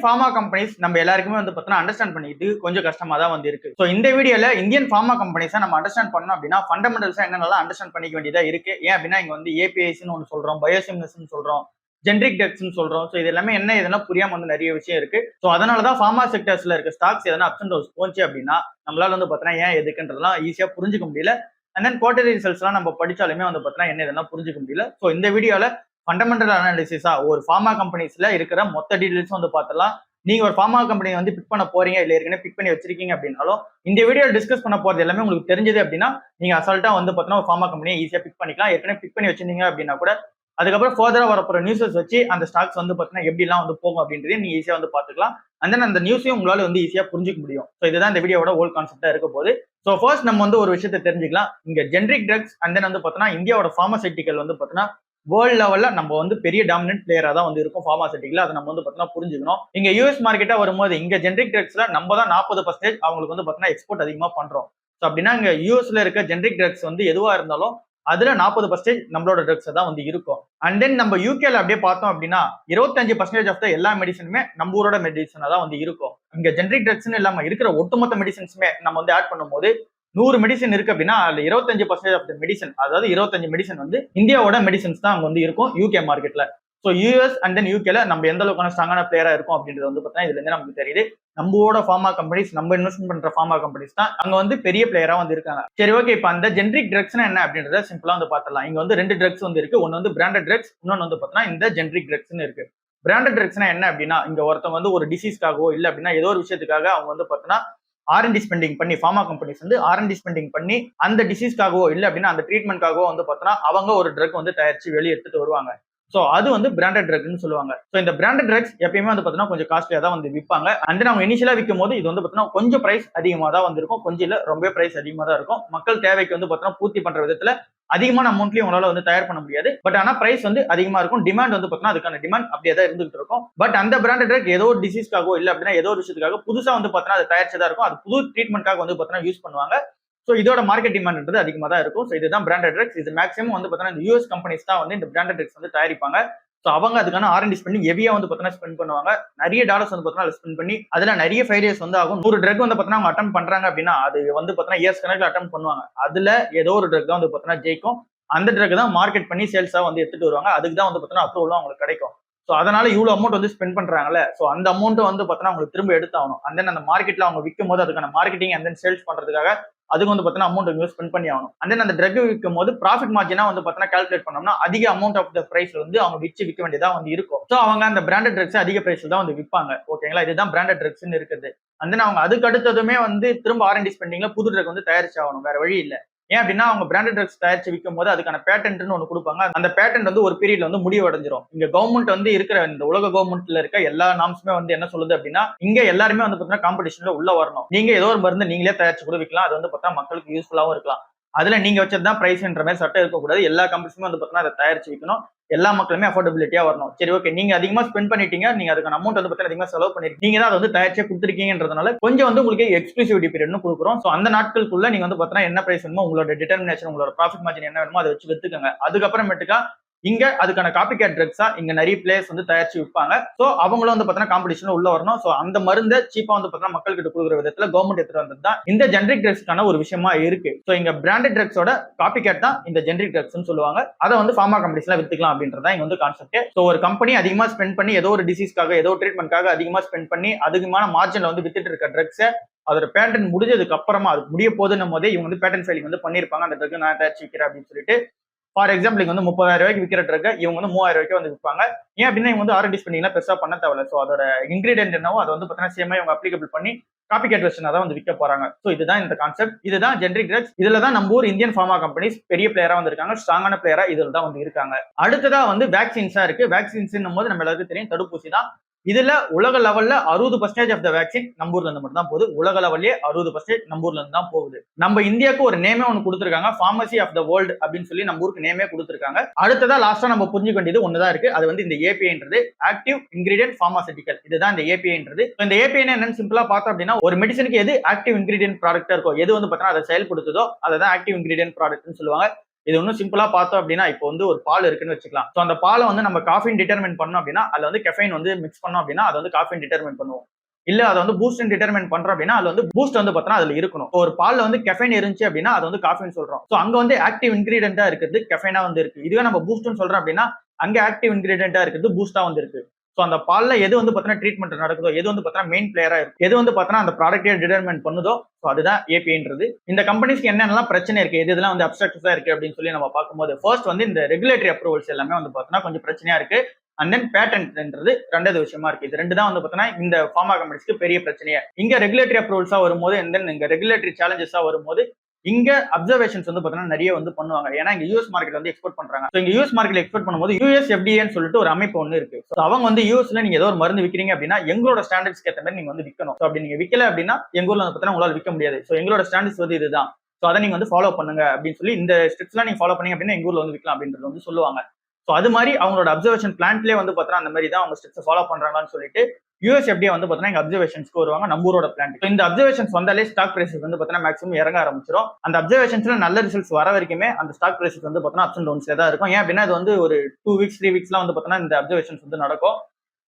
Pharma companies நம்ம எல்லாருக்குமே வந்து பார்த்தீங்கன்னா அண்டர்ஸ்டாண்ட் பண்ணிட்டு கொஞ்சம் கஷ்டமா தான் வந்து இருக்கு. ஸோ இந்த வீடியோல இந்தியன் ஃபார்மா கம்பெனிஸை நம்ம அண்டர்ஸ்டாண்ட் பண்ணணும் அப்படின்னா ஃபண்டமெண்டல்ஸா என்னென்னலாம் அண்டர்ஸ்டாண்ட் பண்ணிக்க வேண்டியதா இருக்கு. ஏன் அப்படின்னா இங்க வந்து ஏபிஐஸ்னு ஒன்று சொல்றோம், பயோசிமிலர்ஸ்னு சொல்றோம், ஜென்ரிக் ட்ரக்ஸ்னு சொல்றோம். ஸோ இது எல்லாமே என்ன இதெல்லாம் புரியாம வந்து நிறைய விஷயம் இருக்கு. ஸோ அதனால தான் ஃபார்மா செக்டர்ஸ்ல இருக்க ஸ்டாக்ஸ் எதனா அப்ஸ் அண்ட் டவுன்ஸ் போச்சு அப்படின்னா நம்மளால வந்து பார்த்தீங்கன்னா ஏன் எதுக்குன்றதெல்லாம் ஈஸியா புரிஞ்சுக்க முடியல. அண்ட் தென் குவார்டர்லி ரிசல்ட்ஸ்லாம் நம்ம படிச்சாலுமே வந்து பார்த்தீங்கன்னா என்ன இதெல்லாம் புரிஞ்சுக்க முடியல. ஸோ இந்த வீடியோல ஃபண்டமெண்டல் அனாலிசிஸா ஒரு ஃபார்மா கம்பெனிஸ்ல இருக்கிற மொத்த டீடைல்ஸும் வந்து பார்த்தலாம். நீங்க ஒரு ஃபார்மா கம்பெனி வந்து பிக் பண்ண போறீங்க, இல்ல ஏற்கனவே பிக் பண்ணி வச்சிருக்கீங்க அப்படின்னாலும் இந்த வீடியோ டிஸ்கஸ் பண்ண போறது எல்லாமே உங்களுக்கு தெரிஞ்சது அப்படின்னா நீங்க அசால்ட்டா வந்து பார்த்தீங்கன்னா ஒரு ஃபார்மா கம்பெனியை ஈஸியா பிக் பண்ணிக்கலாம். ஏற்கனவே பிக் பண்ணி வச்சிருந்தீங்க அப்படின்னா கூட அதுக்கப்புறம் ஃபர்தரா வரப்போற நியூஸஸ் வச்சு அந்த ஸ்டாக்ஸ் வந்து பார்த்தீங்கன்னா எப்படிலாம் வந்து போகும் அப்படின்றதே நீங்க ஈஸியா வந்து பார்த்துக்கலாம். அண்ட் தென் அந்த நியூஸையும் உங்களால வந்து ஈஸியா புரிஞ்சுக்க முடியும். ஸோ இதுதான் இந்த வீடியோட ஹோல் கான்செப்டா இருக்க போது. ஸோ ஃபர்ஸ்ட் நம்ம வந்து ஒரு விஷயத்தை தெரிஞ்சுக்கலாம். இங்க ஜென்ரிக் ட்ரக்ஸ் அண்ட் தென் வந்து பார்த்தீங்கன்னா இந்தியாவோட பார்மசூட்டிக்கல் வந்து பார்த்தீங்கன்னா வேர்ல்ட் லெவல்ல நம்ம வந்து பெரிய டாமினன்ட் பிளேயரா தான் வந்து இருக்கும் பார்மசூட்டிக்கல். அதை நம்ம வந்து பார்த்தீங்கன்னா புரிஞ்சுக்கணும். இங்க யூஎஸ் மார்க்கெட்டா வரும்போது இங்க ஜென்ரிக் ட்ரக்ஸ்ல நம்ம தான் 40% அவங்களுக்கு வந்து பார்த்தீங்கன்னா எக்ஸ்போர்ட் அதிகமா பண்றோம். ஸோ அப்படின்னா இங்க யூஎஸ்ல இருக்க ஜென்ரிக் ட்ரக்ஸ் வந்து எதுவா இருந்தாலும் அதுல 40% நம்மளோட ட்ரக்ஸ் தான் வந்து இருக்கும். அண்ட் தென் நம்ம யூகேல அப்படியே பார்த்தோம் அப்படின்னா 25% ஆஃப் த எல்லா மெடிசனுமே நம்ம ஊரோட மெடிசனா தான் வந்து இருக்கும். இங்க ஜென்ரிக் ட்ரக்ஸ்னு இல்லாம இருக்கிற ஒட்டுமொத்த மெடிசன்ஸுமே நம்ம வந்து ஆட் பண்ணும்போது 100 மெடிசன் இருக்கு அப்படின்னா அதுல 25% ஆஃப் த மெடிசன், அதாவது 25 மெடிசன் வந்து இந்தியாவோட மெடிசன்ஸ் தான் அங்க வந்து இருக்கும் யூகே மார்க்கெட்ல. ஸோ யூஎஸ் அண்ட் தென் யூகேல நம்ம எந்த அளவுக்கான ஸ்ட்ராங்கான பிளேயரா இருக்கும் அப்படின்றது வந்து பார்த்தீங்கன்னா இதுல இருந்து நமக்கு தெரியுது. நம்மளோட ஃபார்மா கம்பெனிஸ், நம்ம இன்வெஸ்ட்மெண்ட் பண்ற ஃபார்மா கம்பெனிஸ் தான் அங்க வந்து பெரிய பிளேயரா வந்து இருக்காங்க. சரி, ஓகே. இப்போ அந்த ஜென்ரிக் ட்ரக்ஸ்னா என்ன அப்படின்றத சிம்பிளா வந்து பார்த்துடலாம். இங்க வந்து 2 ட்ரக்ஸ் வந்து இருக்கு. ஒன்னு வந்து பிராண்டட் ட்ரக்ஸ், இன்னொன்னு வந்து பார்த்தீங்கன்னா இந்த ஜென்ரிக் ட்ரக்ஸ்னு இருக்கு. பிராண்டட் ட்ரக்ஸ்னா என்ன அப்படின்னா இங்க ஒருத்தவங்க வந்து ஒரு டிசீஸ்க்காகவோ இல்ல அப்படின்னா ஏதோ ஒரு விஷயத்துக்காக அவங்க வந்து பார்த்தீங்கன்னா ஆர்என்டி ஸ்பெண்டிங் பண்ணி ஃபார்மா கம்பெனிஸ் வந்து ஆர்என்டி ஸ்பெண்டிங் பண்ணி அந்த டிசீஸ்க்காகவோ இல்ல அப்படின்னா அந்த ட்ரீட்மெண்ட்காகவோ வந்து பார்த்தோன்னா அவங்க ஒரு ட்ரக் வந்து தயாரிச்சு வெளியே எடுத்துட்டு வருவாங்க. ஸோ அது வந்து பிராண்டட் ட்ரக்னு சொல்லுவாங்க. ஸோ இந்த பிராண்டட் ட்ரக்ஸ் எப்பயுமே வந்து பார்த்தீங்கன்னா கொஞ்சம் காஸ்ட்லியா தான் வந்து விற்பாங்க. அண்ட் தென் அவங்க இனிஷியலா விற்கும் போது இது வந்து பார்த்தீங்கன்னா கொஞ்சம் பிரைஸ் அதிகமாக தான் வந்து இருக்கும். கொஞ்சம் இல்ல ரொம்ப பிரைஸ் அதிகமாக தான் இருக்கும். மக்கள் தேவைக்கு வந்து பார்த்தீங்கன்னா பூர்த்தி பண்ற விதத்துல அதிகமான அமௌண்ட்லயும் உங்களால வந்து தயார் பண்ண முடியாது. பட் ஆனா பிரைஸ் வந்து அதிகமா இருக்கும். டிமாண்ட் வந்து பார்த்தீங்கன்னா அதுக்கான டிமாண்ட் அப்படியே தான் இருந்துகிட்டு இருக்கும். பட் அந்த பிராண்டட் ட்ரக் ஏதோ ஒரு டிசீஸ்க்காகவோ இல்ல அப்படின்னா ஏதோ ஒரு விஷயத்துக்காக புதுசா வந்து பார்த்தீங்கன்னா அது தயாரிச்சதா இருக்கும். அது புது ட்ரீட்மெண்ட்காக வந்து பார்த்தீங்கன்னா யூஸ் பண்ணுவாங்க. ஸோ இதோட மார்க்கெட் டிமாண்ட் அதிகமாக தான் இருக்கும். ஸோ இதுதான் பிராண்டட் ட்ரக்ஸ். இது மேக்ஸிமம் வந்து பார்த்தீங்கன்னா இந்த யூஎஸ் கம்பெனிஸ் தான் வந்து இந்த பிராண்டட் ட்ரக்ஸ் வந்து தயாரிப்பாங்க. ஸோ அவங்க அதுக்கான ஆர்என்டி ஸ்பெண்டிங் ஹெவியா வந்து பார்த்தீங்கன்னா ஸ்பெண்ட் பண்ணுவாங்க. நிறைய டாலர்ஸ் வந்து பார்த்தீங்கன்னா ஸ்பெண்ட் பண்ணி அதுல நிறைய ஃபெயிலியர்ஸ் வந்து ஆகும். 100 ட்ரக் வந்து பார்த்தீங்கன்னா அவங்க அட்டம் பண்றாங்க அப்படின்னா அது வந்து பார்த்தீங்கன்னா இயர்ஸ் கணக்கில் அட்டம் பண்ணுவாங்க. அதுல ஏதோ ஒரு ட்ரக் தான் வந்து பார்த்தீங்கன்னா ஜெயிக்கும். அந்த ட்ரக் தான் மார்க்கெட் பண்ணி சேல்ஸா வந்து எடுத்துட்டு வருவாங்க. அதுக்கு தான் வந்து பார்த்தீங்கன்னா அப்ரூவலும் அவங்களுக்கு கிடைக்கும். ஸோ அதனால இவ்வளவு அமௌண்ட் வந்து ஸ்பெண்ட் பண்றாங்கல்ல, ஸோ அந்த அமௌண்ட் வந்து பார்த்தீங்கன்னா அவங்களுக்கு திரும்ப எடுத்தாகணும். அண்ட் தென் அந்த மார்க்கெட்ல அவங்க விற்கும் போது அதுக்கான மார்க்கெட்டிங் அண்ட் தென் சேல்ஸ் பண்றதுக்காக அதுக்கு வந்து பார்த்தீங்கன்னா அமௌண்ட் இன்வெஸ்ட் ஸ்பெண்ட் பண்ணி ஆகணும். அண்ட் தென் அந்த ட்ரக் விற்கும் போது ப்ராஃபிட் மார்ஜினா வந்து பார்த்தீங்கன்னா கால்குலேட் பண்ணோம்னா அதிக அமௌண்ட் ஆஃப் த பிரைஸ் வந்து அவங்க விற்க வேண்டியதா வந்து இருக்கும். ஸோ அவங்க அந்த பிராண்டட் ட்ரக்ஸ் அதிக பிரைஸ்ல தான் வந்து விற்பாங்க. ஓகேங்களா, இதுதான் பிராண்டட் ட்ரக்ஸ்னு இருக்குது. அண்ட் தென் அவங்க அதுக்கு அடுத்ததுமே வந்து திரும்ப ஆர்என்டி ஸ்பெண்டிங்ல புது ட்ரக் வந்து தயாரிச்சு ஆகணும், வேற வழி இல்லை. ஏன் அப்படின்னா அவங்க பிராண்டட் ட்ரக்ஸ் தயாரிச்சு விற்கும் போது அதுக்கான பேட்டன்ட்னு ஒன்று கொடுப்பாங்க. அந்த பேட்டன்ட் வந்து ஒரு பீரியட்ல வந்து முடிவடைஞ்சிரும். இங்க கவர்மெண்ட் வந்து இருக்கிற இந்த உலக கவர்மெண்ட்ல இருக்க எல்லா நாம்ஸுமே வந்து என்ன சொல்லுது அப்படின்னா இங்க எல்லாருமே வந்து பார்த்தீங்கன்னா காம்படிஷன்ல உள்ள வரணும். நீங்க ஏதோ ஒரு மருந்து நீங்களே தயாரிச்சு கூட விற்கலாம். அது வந்து பார்த்தா மக்களுக்கு யூஸ்ஃபுல்லாகவும் இருக்கலாம். அதுல நீங்க வச்சதுதான் பிரைஸ்ன்ற மாதிரி சட்டம் இருக்கக்கூடாது. எல்லா கம்பெனிஸுமே வந்து பார்த்தீங்கன்னா அதை தயாரிச்சு விற்கணும். எல்லா மக்களுமே அஃபோர்டபிலிட்டியா வரணும். சரி, ஓகே, நீங்க அதிகமா ஸ்பெண்ட் பண்ணிட்டீங்க, நீங்க அதுக்கான அமௌண்ட் வந்து பார்த்தீங்கன்னா அதிகமா செலவு பண்ணிருக்கீங்க, நீங்க தான் அதை வந்து தயாரிச்சே கொடுத்துருக்கீங்கன்றதுனால கொஞ்சம் வந்து உங்களுக்கு எக்ஸ்க்ளூசிவிட்டி பீரியட்னு கொடுக்குறோம். ஸோ அந்த நாட்களுக்குள்ள நீங்க வந்து பார்த்தீங்கன்னா என்ன பிரைஸ் வேணுமோ உங்களோட டிட்டர்மினேஷன், உங்களோட ப்ராஃபிட் மார்ஜின் என்ன வேணுமோ அதை வச்சு வித்துக்கங்க. அதுக்கப்புறமேட்டுக்கா இங்க அதுக்கான காப்பி கேட் ட்ரக்ஸா இங்க நிறைய பிளேயர்ஸ் வந்து தயாரிச்சு விற்பாங்க. சோ அவங்களும் வந்து பார்த்தீங்கன்னா காம்படிஷன்ல உள்ள வரணும். சோ அந்த மருந்தை சீப்பா வந்து பார்த்தீங்கன்னா மக்கள் கிட்ட கொடுக்குற விதத்துல கவர்மெண்ட் எடுத்துட்டு வந்தது தான் இந்த ஜென்ரிக் ட்ரக்ஸ்க்கான ஒரு விஷயமா இருக்கு. சோ இங்க பிராண்டட் ட்ரக்ஸோட காப்பி கேட் தான் இந்த ஜென்ரிக் ட்ரக்ஸ்னு சொல்லுவாங்க. அதை வந்து ஃபார்மா கம்பெனிஸ்ல வித்துக்கலாம் அப்படின்றதா இங்க வந்து கான்செப்ட். சோ ஒரு கம்பெனி அதிகமா ஸ்பெண்ட் பண்ணி ஏதோ ஒரு டிசீஸ்க்காக ஏதோ ட்ரீட்மெண்ட்காக அதிகமா ஸ்பெண்ட் பண்ணி அதிகமான மார்ஜின்ல வந்து வித்துட்டு இருக்க ட்ரக்ஸை அதோட பேட்டன் முடிஞ்சதுக்கு அப்புறமா அது முடிய போதுன்னும் போதே இவங்க வந்து பேட்டன் ஃபைலிங் வந்து பண்ணிருப்பாங்க. அந்த ட்ரக் நான் தயாரிச்சு விற்கிறேன் அப்படின்னு சொல்லிட்டு. ஃபார் எக்ஸாம்பிள் இங்க வந்து 30,000 ரூபாய்க்கு விற்கிற ட்ரக் இவங்க வந்து 3,000 ரூபாய்க்கு வந்து விற்பாங்க. ஏன் அப்படின்னா இவங்க வந்து ஆர்என்டி ஸ்பெண்டிங்லாம் பெருசா பண்ண தேவையில்ல. ஸோ அதோட இன்கிரீடியன்ட் என்னவோ அதை வந்து பார்த்தீங்கன்னா சேமா இவங்க அப்ளிகபிள் பண்ணி காப்பி கேட் வெர்ஷனா தான் வந்து விற்க போறாங்க. ஸோ இதுதான் இந்த கான்செப்ட். இதுதான் ஜென்ரிக் ட்ரக்ஸ். இதுல தான் நம்ம ஊர் இந்தியன் ஃபார்மா கம்பெனிஸ் பெரிய பிளேயரா வந்து இருக்காங்க, ஸ்ட்ராங்கான பிளேயரா இதுல தான் வந்து இருக்காங்க. அடுத்ததா வந்து வேக்சின்ஸா இருக்கு. வேக்சின்ஸ் போது நம்ம எல்லாருக்கும் தெரியும் தடுப்பூசி தான். இதுல உலக லெவல்ல 60% ஆஃப் த வேக்சின் நம்ம ஊர்ல இருந்து மட்டும் தான் போகுது. உலக லெவல்லே 60% நம்ம ஊர்ல இருந்து தான் போகுது. நம்ம இந்தியாவுக்கு ஒரு நேமே ஒன்று கொடுத்துருக்காங்க, ஃபார்மசி ஆஃப் த வேர்ல்டு அப்படின்னு சொல்லி நம்ம ஊருக்கு நேமே கொடுத்துருக்காங்க. அடுத்ததா லாஸ்டா நம்ம புரிஞ்சுக்க வேண்டியது ஒண்ணுதான் இருக்கு. அது வந்து இந்த ஏபிஐன்றது ஆக்டிவ் இன்கிரீடியன்ட் பார்மாசூட்டிக்கல். இதுதான் இந்த ஏபிஐன்றது. இந்த ஏபிஐ என்னன்னு சிம்பிளா பார்த்தோம் அப்படின்னா ஒரு மெடிசனுக்கு எது ஆக்டிவ் இன்கிரீடியன்ட் ப்ராடக்டா இருக்கோ, எது வந்து பார்த்தீங்கன்னா அதை செயல்படுத்துதோ அதை தான் ஆக்டிவ் இன்கிரீடியன்ட் ப்ராடக்ட்னு சொல்லுவாங்க. இது இன்னும் சிம்பிளா பார்த்தோம் அப்படின்னா இப்போ வந்து ஒரு பால் இருக்குன்னு வச்சுக்கலாம். ஸோ அந்த பாலை வந்து நம்ம காஃபின் டிட்டர்மின் பண்ணோம் அப்படின்னா அதுல வந்து கெஃபைன் வந்து மிக்ஸ் பண்ணோம் அப்படின்னா அதை வந்து காஃபின் டிட்டர்மின் பண்ணுவோம். இல்ல அதை வந்து பூஸ்ட் டிட்டர்மின் பண்றோம் அப்படின்னா அது வந்து பூஸ்ட் வந்து பார்த்தா அதுல இருக்கணும். ஒரு பால்ல வந்து கெஃபைன் இருந்துச்சு அப்படின்னா அது வந்து காஃபின் சொல்றோம். ஸோ அங்க வந்து ஆக்டிவ் இன்கிரீடியன்டா இருக்குது கெஃபைனா வந்து இருக்கு. இதுவே நம்ம பூஸ்ட்னு சொல்றோம் அப்படின்னா அங்க ஆக்டிவ் இன்கிரீடியன்டா இருக்குது பூஸ்டா வந்து இருக்கு. ஸோ அந்த பால்ல எது வந்து பார்த்தீங்கன்னா ட்ரீட்மெண்ட் நடக்குதோ, எது வந்து பார்த்தீங்கன்னா மெயின் பிளேயரா இருக்கு, எது வந்து பார்த்தீங்கன்னா அந்த ப்ராடக்டே டிட்டர்மெண்ட் பண்ணுதோ, ஸோ அதுதான் ஏபிஐன்றது. இந்த கம்பெனிஸ்க்கு என்னென்னலாம் பிரச்சனை இருக்கு, எது இதெல்லாம் வந்து அப்ஸ்ட்ரக்டஸா இருக்கு அப்படின்னு சொல்லி நம்ம பார்க்கும்போது, ஃபர்ஸ்ட் வந்து இந்த ரெகுலேட்டரி அப்ரூவல்ஸ் எல்லாமே வந்து பார்த்தீங்கன்னா கொஞ்சம் பிரச்சனையா இருக்கு. அண்ட் தென் பேட்டன்ட்ன்றது ரெண்டாவது விஷயமா இருக்கு. இது ரெண்டு தான் வந்து பார்த்தீங்கன்னா இந்த ஃபார்மா கம்பெனிஸ்க்கு பெரிய பிரச்சனையே. இங்க ரெகுலேட்டரி அப்ரூவல்ஸா வரும்போது, அண்ட் தென் இங்க ரெகுலேட்டரி சேலஞ்சஸா வரும்போது இங்க அப்சர்வேஷன்ஸ் வந்து பாத்தீங்கன்னா நிறைய வந்து பண்ணுவாங்க. ஏன்னா இங்க யூஎஸ் மார்க்கெட் வந்து எக்ஸ்போர்ட் பண்றாங்க. ஸோ இங்க யூஎஸ் மார்க்கெட் எக்ஸ்போர்ட் பண்ணும்போது யூஎஸ் எஃப்டிஏன்னு சொல்லிட்டு ஒரு அமைப்பு ஒன்று இருக்கு. ஸோ அவங்க வந்து யூஎஸ்ல நீங்க ஏதோ ஒரு மருந்து விற்கிறீங்க அப்படின்னா எங்களோட ஸ்டாண்டர்ட்ஸ்க்கு ஏற்ற மாதிரி நீங்க வந்து விற்கணும். ஸோ அப்படி நீங்க விற்கல அப்படின்னா எங்க ஊர்ல வந்து பாத்தீங்கன்னா உங்களால விற்க முடியாது. ஸோ எங்களோட ஸ்டாண்டர்ட்ஸ் வந்து இதுதான். ஸோ அதை நீங்க வந்து ஃபாலோ பண்ணுங்க அப்படின்னு சொல்லி இந்த ஸ்டெப்ஸ்லாம் நீங்க ஃபாலோ பண்ணீங்க அப்படின்னா எங்க ஊர்ல வந்து விற்கலாம் அப்படின்றது வந்து சொல்லுவாங்க. ஸோ அது மாதிரி அவங்களோட அப்சர்வேஷன் பிளான்ட்லேயே வந்து பாத்தீங்கன்னா அந்த மாதிரி தான் அவங்க ஸ்டெப்ஸ் ஃபாலோ பண்றாங்கன்னு சொல்லிட்டு யூஎஸ்எஃப்டிஏ வந்து பாத்தீங்கன்னா எங்க அப்சர்வேஷன்ஸ்க்கு வருவாங்க நம்ம ஊரோட பிளான்ட். இந்த அப்சர்வேஷன்ஸ் வந்தாலே ஸ்டாக் பிரைசஸ் வந்து பாத்தீங்கன்னா மேக்ஸிமம் இறங்க ஆரம்பிச்சிடும். அந்த அப்சர்வேஷன்ஸ்ல நல்ல ரிசல்ட்ஸ் வர வரைக்குமே அந்த ஸ்டாக் பிரைசஸ் வந்து பாத்தீங்கன்னா அப்ஸ் அண்ட் டவுன்ஸ்ல தான் இருக்கும். ஏன் அப்படின்னா அது வந்து ஒரு 2 வீக்ஸ் 3 வீக்ஸ்லாம் வந்து பாத்தீங்கன்னா இந்த அப்சர்வேஷன்ஸ் வந்து நடக்கும்.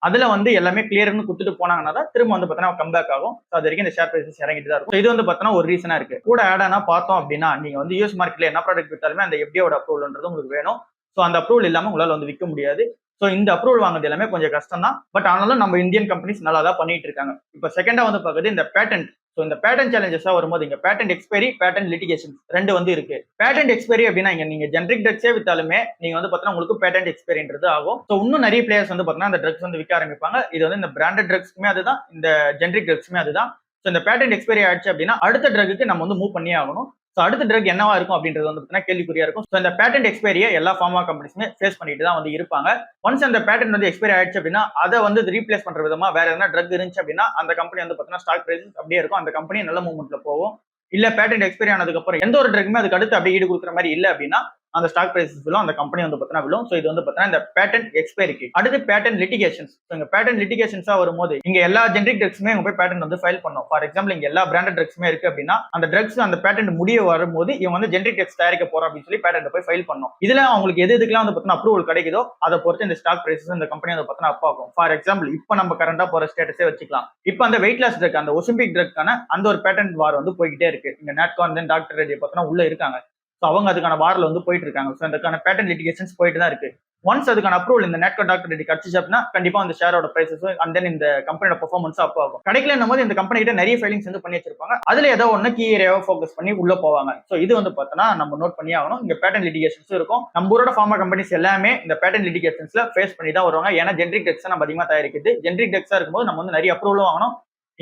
அதுல வந்து எல்லாமே கிளியர்னு கொடுத்துட்டு போனாங்கன்னா தான் திரும்ப வந்து பாத்தீங்கன்னா கம்பேக் ஆகும். அது வரைக்கும் இந்த ஷேர் பிரைசஸ் இறங்கிட்டு தான் இருக்கும். இது வந்து பாத்தீங்கன்னா ஒரு ரீசனா இருக்கு. கூட ஆட் ஆனா பார்த்தோம் அப்படின்னா நீங்க வந்து யூஎஸ் மார்க்கெட்ல என்ன ப்ராடக்ட் வித்தாலுமே அந்த எஃப்டிஏவோட அப்ரூவல்ன்றது உங்களுக்கு வேணும். ஸோ அந்த அப்ரூவல் இல்லாம உங்களால வந்து விற்க முடியாது. ஸோ இந்த அப்ரூவல் வாங்குறது எல்லாமே கொஞ்சம் கஷ்டம் தான். பட் ஆனாலும் நம்ம இந்தியன் கம்பெனிஸ் நல்லா தான் பண்ணிட்டு இருக்காங்க. இப்போ செகண்டா வந்து பார்க்குறது இந்த பேட்டன்ட். ஸோ இந்த பேட்டன்ட் சேலஞ்சஸா வரும்போது இங்க பேட்டன்ட் எக்ஸ்பைரி, பேட்டன்ட் லிட்டிகேஷன் ரெண்டு வந்து இருக்கு. பேட்டன்ட் எக்ஸ்பைரி அப்படின்னா இங்க நீங்க ஜெனரிக் ட்ரக்ஸே வித்தாலுமே நீங்க வந்து பார்த்தீங்கன்னா உங்களுக்கு பேட்டன்ட் எக்ஸ்பைரின்றது ஆகும். ஸோ இன்னும் நிறைய பிளேயர்ஸ் வந்து பார்த்தீங்கன்னா அந்த ட்ரக்ஸ் வந்து விற்க ஆரம்பிப்பாங்க. இது வந்து இந்த பிராண்டட் ட்ரக்ஸ்க்குமே அதுதான், இந்த ஜெனரிக் ட்ரக்ஸ்க்குமே அதுதான். ஸோ இந்த பேட்டன்ட் எக்ஸ்பைரி ஆயிடுச்சு அப்படின்னா அடுத்த ட்ரக்கு நம்ம வந்து மூவ் பண்ணியே ஆகணும். ஸோ அடுத்த ட்ரக் என்னவா இருக்கும் அப்படின்றது வந்து பார்த்தீங்கன்னா கேள்விக்குறியா இருக்கும். ஸோ இந்த பேட்டன்ட் எக்ஸ்பைரியை எல்லா ஃபார்மா கம்பெனிஸுமே ஃபேஸ் பண்ணிட்டு தான் வந்து இருப்பாங்க. ஒன்ஸ் அந்த பேட்டன்ட் வந்து எக்ஸ்பைரி ஆயிடுச்சு அப்படின்னா அதை வந்து ரீப்ளேஸ் பண்ற விதமா வேற எதனா ட்ரக் இருந்துச்சு அப்படின்னா அந்த கம்பெனி வந்து பார்த்தீங்கன்னா ஸ்டாக் பிரைஸ் அப்படியே இருக்கும். அந்த கம்பெனி நல்ல மூவ்மெண்ட்ல போகும். இல்ல பேட்டன்ட் எக்ஸ்பைரி ஆனதுக்கு அப்புறம் எந்த ஒரு ட்ரக்குமே அதுக்கு அடுத்து அப்படியே ஈடு கொடுக்குற மாதிரி இல்ல அப்படின்னா அந்த ஸ்டாக் பிரைசஸ் விழும், அந்த கம்பெனி வந்து பார்த்தீங்கன்னா விழும். ஸோ இது வந்து பார்த்தீங்கன்னா இந்த பேட்டன்ட் எக்ஸ்பைரிக்கு அடுத்து பேட்டன்ட் லிட்டிகேஷன்ஸ். இங்க பேட்டன்ட் லிட்டிகேஷன்ஸா வரும்போது இங்க எல்லா ஜெனரிக் ட்ரக்ஸுமே இவங்க போய் பேட்டன்ட் வந்து ஃபைல் பண்ணும். ஃபார் எக்ஸாம்பிள் இங்க எல்லா பிராண்டட் ட்ரக்ஸுமே இருக்கு அப்படின்னா அந்த ட்ரக்ஸ் அந்த பேட்டன்ட் முடிய வரும்போது இவங்க வந்து ஜெனரிக் ட்ரக்ஸ் தயாரிக்க போறோம் அப்படின்னு சொல்லி பேட்டன்ட் போய் ஃபைல் பண்ணும். இதுல அவங்களுக்கு எது எதுக்கெல்லாம் வந்து பார்த்தீங்கன்னா அப்ரூவல் கிடைக்குதோ அதை பொறுத்து இந்த ஸ்டாக் பிரைசஸ் இந்த கம்பெனி வந்து பார்த்தீங்கன்னா அப் ஆகும். ஃபார் எக்ஸாம்பிள் இப்போ நம்ம கரண்டா போற ஸ்டேட்டஸே வச்சுக்கலாம். இப்போ அந்த வெயிட் லாஸ் ட்ரக், அந்த ஒசிம்பிக் ட்ரக்கான அந்த ஒரு பேட்டன்ட் வார் வந்து போய்கிட்டே இருக்கு. இங்க நாட்கான் தென் டாக்டர் ரெட்டி பார்த்தீங்கன்னா உள்ள இருக்காங்க. ஸோ அவங்க அதுக்கான வாரில் வந்து போயிட்டு இருக்காங்க. ஸோ அதுக்கான பேட்டன்ட் லிட்டிகேஷன்ஸ் போயிட்டு தான் இருக்கு. ஒன்ஸ் அதுக்கான அப்ரூவல் இந்த நேட்கோ டாக்டர் ரெட்டி கிடைச்சிச்சு அப்படின்னா கண்டிப்பா அந்த ஷேரோட பிரைசஸ் அண்ட் தென் இந்த கம்பெனியோட பெர்ஃபார்மன்ஸ் அப் ஆகும். கிடைக்கல போது இந்த கம்பெனி கிட்ட நிறைய ஃபைலிங்ஸ் வந்து பண்ணி வச்சிருப்பாங்க. அதுல ஏதோ ஒன்று கீ ஏரியாவை ஃபோக்கஸ் பண்ணி உள்ள போவாங்க. ஸோ இது வந்து பார்த்தோன்னா நம்ம நோட் பண்ணி ஆகணும். இங்க பேட்டன்ட் லிட்டிகேஷன்ஸ் இருக்கும். நம்ம ஊரோட ஃபார்மா கம்பெனிஸ் எல்லாமே இந்த பேட்டன்ட் லிட்டிகேஷன்ஸ்ல ஃபேஸ் பண்ணி தான் வருவாங்க. ஏன்னா ஜெனரிக் ட்ரக்ஸ் நம்ம அதிகமாக தயாரிக்குது. ஜெனரிக் ட்ரக்ஸா இருக்கும்போது நம்ம வந்து நிறைய அப்ரூவலும் வாங்கணும்.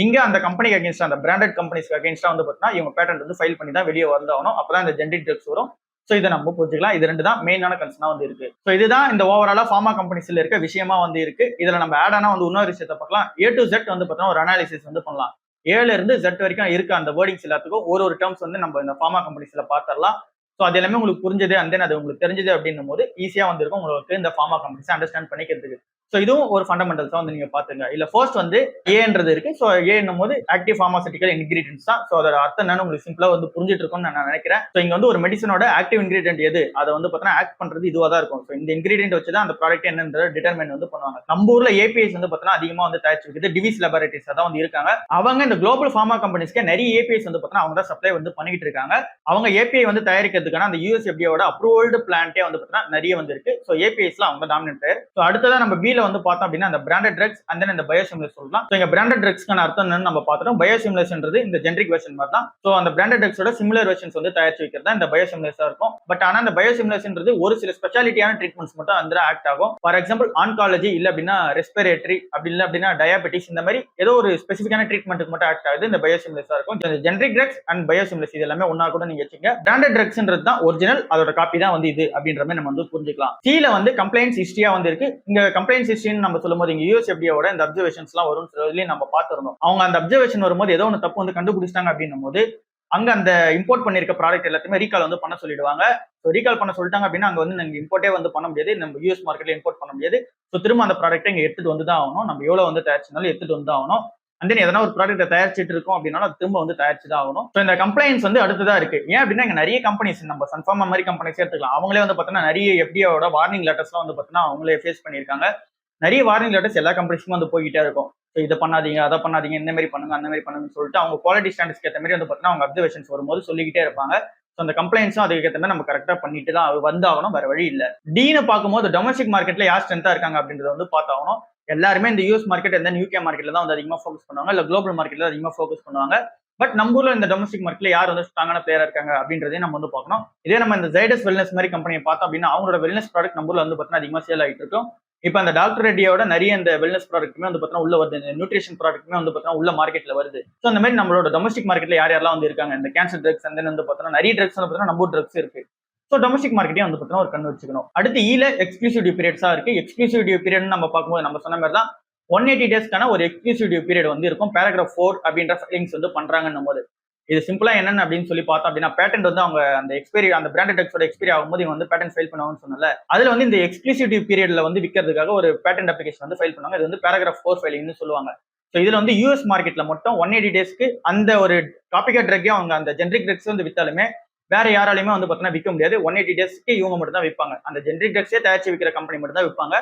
இங்க அந்த கம்பெனிக்கு அகேன்ஸ்டா, அந்த பிராண்டட் கம்பெனிஸ்க்கு அகேன்ஸ்டா வந்து பார்த்தீங்கன்னா இவங்க பேட்டன்ட் வந்து ஃபைல் பண்ணி தான் வெளியே வந்தாகணும். அப்பதான் இந்த ஜெனரிக் ட்ரக்ஸ் வரும். ஸோ இதை நம்ம புரிஞ்சுக்கலாம். இது ரெண்டு தான் மெயினான கன்சர்னா வந்து இருக்கு. ஸோ இதுதான் இந்த ஓவராலா ஃபார்மா கம்பெனிஸ்ல இருக்க விஷயமா வந்து இருக்கு. இதுல நம்ம ஆட் ஆனா வந்து இன்னொரு விஷயத்தை பார்க்கலாம். A to Z வந்து பார்த்தோம்னா ஒரு அனாலிசிஸ் வந்து பண்ணலாம். ஏல இருந்து Z வரைக்கும் இருக்க அந்த வேர்டிங்ஸ் எல்லாத்துக்கும் ஒரு டேர்ம்ஸ் வந்து நம்ம இந்த ஃபார்மா கம்பெனிஸ்ல பார்த்துடலாம். ஸோ அது எல்லாமே உங்களுக்கு புரிஞ்சது அண்ட் தென் அது உங்களுக்கு தெரிஞ்சது அப்படின்னும் போது ஈஸியா வந்து இருக்கும் உங்களுக்கு இந்த ஃபார்மா கம்பெனிஸ் அண்டர்ஸ்டாண்ட் பண்ணிக்கிறதுக்கு. ஸோ இதுவும் ஒரு ஃபண்டமெண்டல்ஸா வந்து நீங்க பாத்துங்க. இல்ல ஃபர்ஸ்ட் வந்து ஏன்றது இருக்கு. ஸோ ஏன்னும் போது ஆக்டிவ் ஃபார்மாசூட்டிக்கல் இன்கிரீடியன்ஸ் தான். ஸோ அதோட அர்த்தம் என்னன்னு உங்களுக்கு சிம்பிளா வந்து புரிஞ்சிட்டு இருக்கும்னு நான் நினைக்கிறேன். ஸோ இங்க வந்து ஒரு மெடிசனோட ஆக்டிவ் இன்கிரீடியன்ட் எது, அதை வந்து பார்த்தீங்கன்னா ஆக்ட் பண்றது இதுவா தான் இருக்கும். ஸோ இந்த இன்கிரீடியன்ட் வச்சு தான் அந்த ப்ராடக்ட் என்னன்றத டிட்டர்மைன் வந்து பண்ணுவாங்க. நம்ம ஊர்ல ஏபிஐஸ் வந்து பார்த்தீங்கன்னா அதிகமா வந்து தயாரிச்சு வைக்கிறது டிவிஸ் லேபரேட்டரிஸ் தான் வந்து இருக்காங்க. அவங்க இந்த குளோபல் ஃபார்மா கம்பெனிஸ்க்கு நிறைய ஏபிஐஸ் வந்து பார்த்தீங்கன்னா அவங்க தான் சப்ளை வந்து பண்ணிட்டு இருக்காங்க. அவங்க ஏபிஐ வந்து தயாரிக்கிறதுக்கான அந்த யூஎஸ்எஃப்டியோட அப்ரூவல்டு பிளான்ட்டே வந்து பார்த்தீங்கன்னா நிறைய வந்து இருக்கு. ஸோ ஏபிஐஸ்ல அவங்க டாமினன்ட் பிளேயர். ஸோ அடுத்ததான் நம்ம பில வந்து பார்த்தோம் அப்படின்னா பிராண்டட் ட்ரக்ஸ் அண்ட் தென் இந்த பயோசிமிலர்ஸ் சொல்லலாம். சோ இங்க பிராண்டட் ட்ரக்ஸ்க்கான அர்த்தம் என்னன்னு நம்ம பார்த்தோம். பயோசிமிலர்ஸ்ன்றது இந்த ஜெனரிக் வெர்ஷன் மாதிரி தான். சோ அந்த பிராண்டட் ட்ரக்ஸோட சிமிலர் வெர்ஷன்ஸ் வந்து தயாரிச்சு வைக்கிறது தான் இந்த பயோசிமிலர்ஸா இருக்கும். பட் ஆனா இந்த பயோசிமிலர்ஸ்ன்றது ஒரு சில ஸ்பெஷாலிட்டியான ட்ரீட்மெண்ட்ஸ் மட்டும் அந்த ஆக்ட் ஆகும். ஃபார் எக்ஸாம்பிள் ஆன்காலஜி இல்ல அப்படின்னா ரெஸ்பிரேட்டரி அப்படி இல்ல அப்படின்னா டயாபெட்டிஸ் இந்த மாதிரி ஏதோ ஒரு ஸ்பெசிஃபிக்கான ட்ரீட்மெண்ட்டுக்கு மட்டும் ஆக்ட் ஆகுது இந்த பயோசிமிலர்ஸா இருக்கும். இந்த ஜெனரிக் ட்ரக்ஸ் அண்ட் பயோசிமிலர்ஸ் இது எல்லாமே ஒன்னா கூட நீங்க வச்சுங்க. பிராண்டட் ட்ரக்ஸ்ன்றது தான் ஒரிஜினல், அதோட காப்பி தான் வந்து இது அப்படின்ற மாதிரி நம்ம வந்து புரிஞ்சுக்கலாம். சீல வந்து கம்ப்ளைண்ட்ஸ் ஹிஸ்டரியா வந்து இருக்கு. இங்க கம்ப்ளைண்ட்ஸ் ஹிஸ்டரின்னு நம்ம சொல்லும்போது இங்க யூஎஸ்எஃப்டியோட இந்த அப்சர்வேஷன்ஸ் எல்லாம் வரும் சொல்லி நம்ம பார்த்திருந்தோம். அவங்க அந்த அப்சர்வேஷன் வரும்போது ஏதோ ஒன்று தப்பு வந்து கண்டுபிடிச்சிட்டாங்க அப்படின்னும் போது அங்க அந்த இம்போர்ட் பண்ணிருக்க ப்ராடக்ட் எல்லாத்தையுமே ரீகால் வந்து பண்ண சொல்லிடுவாங்க. ஸோ ரீகால் பண்ண சொல்லிட்டாங்க அப்படின்னா அங்க வந்து நாங்க இம்போர்ட்டே வந்து பண்ண முடியாது, நம்ம யூஎஸ் மார்க்கெட்ல இம்போர்ட் பண்ண முடியாது. ஸோ திரும்ப அந்த ப்ராடக்ட்டை இங்க எடுத்துட்டு வந்து தான் ஆகணும். நம்ம எவ்வளவு வந்து தயாரிச்சிருந்தாலும் எடுத்துட்டு வந்து ஆகணும். அண்ட் தென் எதனா ஒரு ப்ராடக்ட்டை தயாரிச்சிட்டு இருக்கோம் அப்படின்னாலும் அது திரும்ப வந்து தயாரிச்சு தான் ஆகணும். ஸோ இந்த கம்ப்ளைண்ட்ஸ் வந்து அடுத்ததா இருக்கு. ஏன் அப்படின்னா இங்க நிறைய கம்பெனிஸ் நம்ம சன்ஃபார்மா மாதிரி கம்பெனிஸ் எடுத்துக்கலாம். அவங்களே வந்து பார்த்தீங்கன்னா நிறைய எஃப்டிஓட வார்னிங் லெட்டர்ஸ்லாம் வந்து பார்த்தீங்கன்னா அவங்களே ஃபேஸ் பண்ணியிருக்காங்க. நிறைய வார்னிங் லெட்டர்ஸ் எல்லா கம்பெனிஸ்க்கும் வந்து போய்கிட்டே இருக்கும். ஸோ இதை பண்ணாதீங்க, அதை பண்ணாதீங்க, இந்த மாதிரி பண்ணுங்க, அந்த மாதிரி பண்ணுங்கன்னு சொல்லிட்டு அவங்க குவாலிட்டி ஸ்டாண்டர்ட்ஸ்க்கு ஏற்ற மாதிரி வந்து பார்த்தீங்கன்னா அவங்க அப்சர்வேஷன்ஸ் வரும்போது சொல்லிக்கிட்டே இருப்பாங்க. ஸோ அந்த கம்ப்ளைண்ட்ஸும் அதுக்கு ஏற்ற மாதிரி நம்ம கரெக்டாக பண்ணிட்டு தான் அது வந்தாகணும், வேற வழி இல்லை. டீனு பார்க்கும்போது டொமஸ்டிக் மார்க்கெட்ல யார் ஸ்ட்ரென்த்தா இருக்காங்க அப்படின்றத வந்து பார்த்தாகணும். எல்லாருமே இந்த யூஎஸ் மார்க்கெட் எந்த யூகே மார்க்கெட்ல தான் வந்து அதிகமாக ஃபோக்கஸ் பண்ணுவாங்க, இல்லை குளோபல் மார்க்கெட்ல அதிகமாக ஃபோக்கஸ் பண்ணுவாங்க. பட் நம்ம ஊர்ல இந்த டொமஸ்டிக் மார்க்கெட்ல யார் வந்து ஸ்ட்ராங்கான பிளேயரா இருக்காங்க அப்படின்றதையும் நம்ம வந்து பார்க்கணும். இதே நம்ம இந்த ஜைடஸ் வெல்னஸ் மாதிரி கம்பெனியை பார்த்தோம் அப்படின்னா அவங்களோட வெல்னஸ் ப்ராடக்ட் நம்ம ஊர்ல வந்து பார்த்தீங்கன்னா அதிகமாக சேல் ஆகிட்டு இருக்கும். இப்போ அந்த டாக்டர் ரெட்டியோட நிறைய இந்த வெல்னஸ் ப்ராடக்ட்டுமே வந்து பார்த்தீங்கன்னா உள்ள வருது, இந்த நியூட்ரிஷன் ப்ராடக்ட்டுமே வந்து பார்த்தீங்கன்னா உள்ள மார்க்கெட்ல வருது. ஸோ அந்த மாதிரி நம்மளோட டொமஸ்டிக் மார்க்கெட்ல யார் யாரெல்லாம் வந்து இருக்காங்க, இந்த கேன்சர் ட்ரக்ஸ் அந்த வந்து பார்த்தீங்கன்னா நிறைய ட்ரக்ஸ் வந்து பார்த்தீங்கன்னா நம்ம ட்ரக்ஸ் இருக்கு. ஸோ டொமஸ்டிக் மார்க்கெட்டையும் வந்து பார்த்தீங்கன்னா ஒரு கண்ணு வச்சுக்கணும். அடுத்து ஈல எக்ஸ்க்ளூசிவ் டியூ பீரியட்ஸா இருக்கு. எக்ஸ்க்ளூசிவ் டியூ பீரியட் நம்ம பார்க்கும்போது நம்ம சொன்ன மாதிரி தான் 180 டேஸ்க்கான ஒரு எக்ஸ்க்ளூசிவ் டியூ பீரியட் வந்து இருக்கும். பேராகிராஃப் 4 அப்படின்ற ஃபைலிங்ஸ் வந்து பண்றாங்கன்னும் போது இது சிம்பிளா என்னன்னு அப்படின்னு சொல்லி பார்த்தோம் அப்படின்னா பேட்டன்ட் வந்து அவங்க அந்த எக்ஸ்பைரி அந்த பிராண்டட் ட்ரக்ஸோட எக்ஸ்பைரி ஆகும்போது இவங்க வந்து பேட்டன்ட் ஃபைல் பண்ணுவாங்கன்னு சொன்னல, அதுல வந்து இந்த எக்ஸ்க்ளூசிவ் பீரியட்ல வந்து விற்கிறதுக்காக ஒரு பேட்டன்ட் அப்ளிகேஷன் வந்து ஃபைல் பண்ணுவாங்க. இது வந்து பேராகிராஃப் 4 ஃபைலிங்னு சொல்லுவாங்க. ஸோ இதுல வந்து யூஎஸ் மார்க்கெட்ல மட்டும் 180 டேஸ்க்கு அந்த ஒரு காப்பிகேட் ட்ரக்கே அவங்க அந்த ஜென்ரிக் ட்ரக்ஸ் வந்து வித்தாலுமே வேற யாராலையுமே வந்து பார்த்தீங்கன்னா விற்க முடியாது. 180 டேஸ்க்கு இவங்க மட்டும் தான் விற்பாங்க. அந்த ஜென்ரிக் ட்ரக்ஸே தயாரிச்சு விற்கிற கம்பெனி மட்டும் தான் விற்பாங்க.